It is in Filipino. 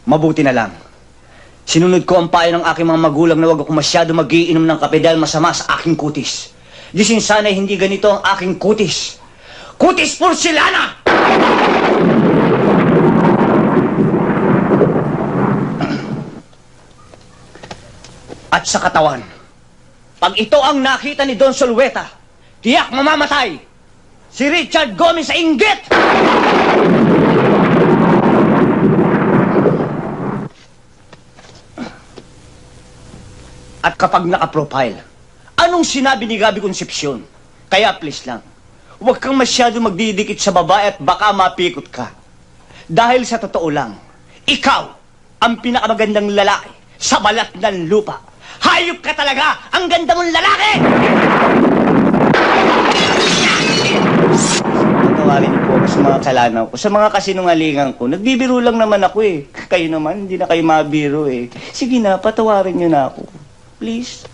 Mabuti na lang. Sinunod ko ang payo ng aking mga magulang na huwag ako masyado mag-iinom ng kape dahil masama sa aking kutis. Disin sana'y hindi ganito ang aking kutis. Kutis porcelana! At sa katawan, pag ito ang nakita ni Don Solueta, tiyak mamamatay! Si Richard Gomez sa inggit! At kapag naka-profile, anong sinabi ni Gabi Concepcion? Kaya please lang, huwag kang masyado magdidikit sa babae at baka mapikot ka. Dahil sa totoo lang, ikaw ang pinakamagandang lalaki sa balat ng lupa. Hayop ka talaga! Ang ganda mong lalaki! Patawarin niyo po ako sa mga kasalanan ko, sa mga kasinungalingan ko. Nagbibiro lang naman ako eh. Kayo naman, hindi na kayo mabiro eh. Sige na, patawarin niyo na ako. Please.